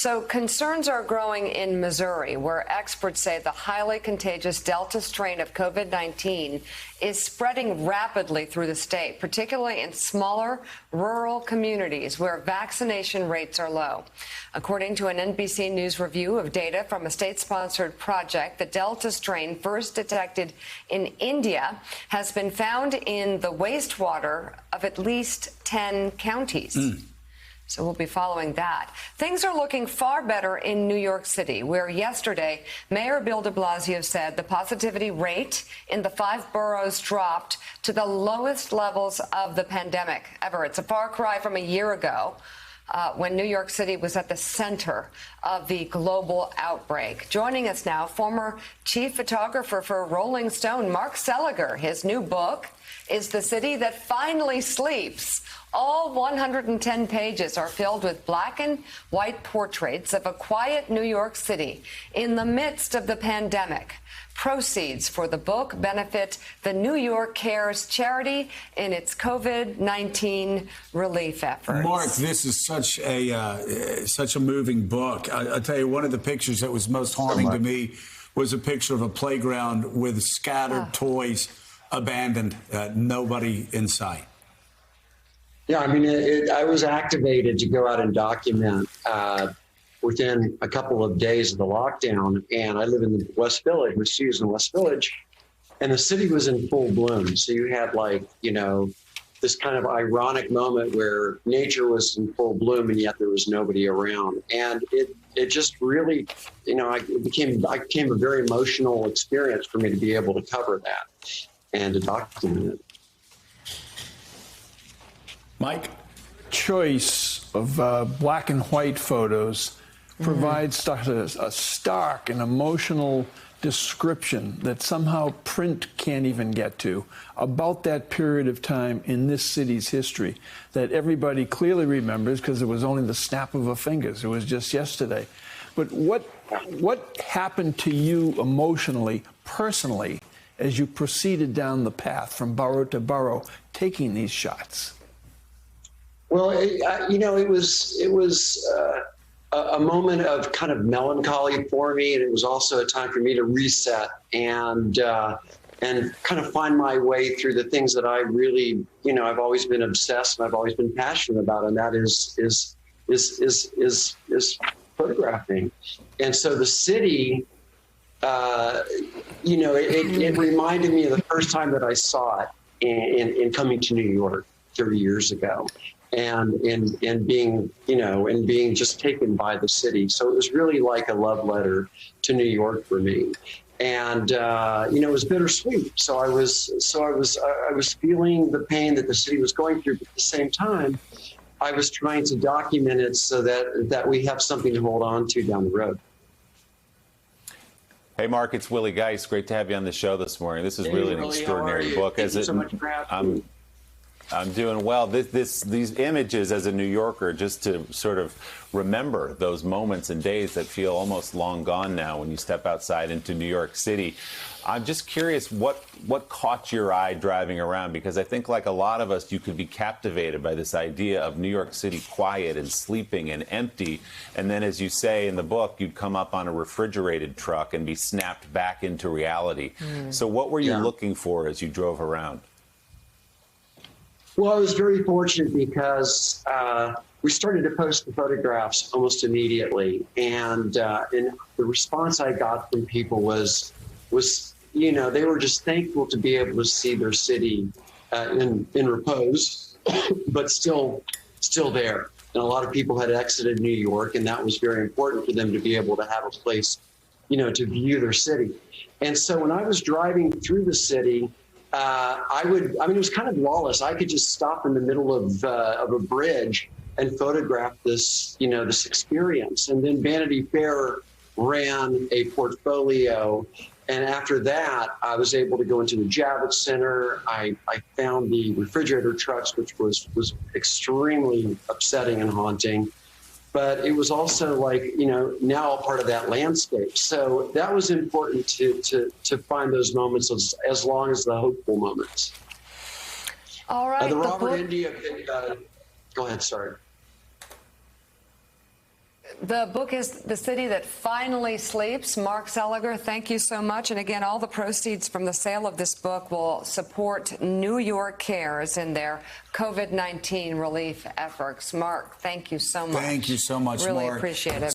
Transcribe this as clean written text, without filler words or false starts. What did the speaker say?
So concerns are growing in Missouri, where experts say the highly contagious Delta strain of COVID-19 is spreading rapidly through the state, particularly in smaller rural communities where vaccination rates are low. According to an NBC News review of data from a state-sponsored project, the Delta strain, first detected in India, has been found in the wastewater of at least 10 counties. So we'll be following that. Things are looking far better in New York City, where yesterday Mayor Bill de Blasio said the positivity rate in the 5 boroughs dropped to the lowest levels of the pandemic ever. It's a far cry from a year ago, when New York City was at the center of the global outbreak. Joining us now, former chief photographer for Rolling Stone, Mark Seliger. His new book is The City That Finally Sleeps. All 110 pages are filled with black and white portraits of a quiet New York City in the midst of the pandemic. Proceeds for the book benefit the New York Cares charity in its COVID-19 relief efforts. Mark, this is such a moving book. I'll tell you, one of the pictures that was most haunting to me was a picture of a playground with scattered toys, abandoned, nobody in sight. Yeah, I mean, I was activated to go out and document within a couple of days of the lockdown. And I live in the West Village, which is in West Village, and the city was in full bloom. So you had this kind of ironic moment where nature was in full bloom and yet there was nobody around. And it just really, it became a very emotional experience for me to be able to cover that and to document it. Mike? Choice of black and white photos provides a stark and emotional description that somehow print can't even get to about that period of time in this city's history that everybody clearly remembers because it was only the snap of a fingers. It was just yesterday. But what happened to you emotionally, personally, as you proceeded down the path from borough to borough, taking these shots? Well, it was a moment of kind of melancholy for me, and it was also a time for me to reset and kind of find my way through the things that I really, I've always been obsessed and I've always been passionate about, and that is photographing. And so the city, it reminded me of the first time that I saw it in coming to New York 30 years ago. And being just taken by the city. So it was really like a love letter to New York for me. And, it was bittersweet. So I was feeling the pain that the city was going through, but at the same time, I was trying to document it so that we have something to hold on to down the road. Hey, Mark, it's Willie Geist. Great to have you on the show this morning. This is really an extraordinary book. Thank you so much for having me. I'm doing well. These images as a New Yorker, just to sort of remember those moments and days that feel almost long gone now when you step outside into New York City. I'm just curious what caught your eye driving around, because I think like a lot of us, you could be captivated by this idea of New York City quiet and sleeping and empty. And then, as you say in the book, you'd come up on a refrigerated truck and be snapped back into reality. So what were you looking for as you drove around? Well, I was very fortunate because we started to post the photographs almost immediately, and the response I got from people was they were just thankful to be able to see their city in repose, but still there. And a lot of people had exited New York, and that was very important for them to be able to have a place, to view their city. And so when I was driving through the city, it was kind of lawless. I could just stop in the middle of a bridge and photograph this, this experience. And then Vanity Fair ran a portfolio. And after that, I was able to go into the Javits Center. I found the refrigerator trucks, which was extremely upsetting and haunting. But it was also now a part of that landscape. So that was important to find those moments as long as the hopeful moments. All right. The Robert India, go ahead, sorry. The book is The City That Finally Sleeps. Mark Seliger, thank you so much. And again, all the proceeds from the sale of this book will support New York Cares in their COVID-19 relief efforts. Mark, thank you so much. Thank you so much, Really Mark. appreciate it.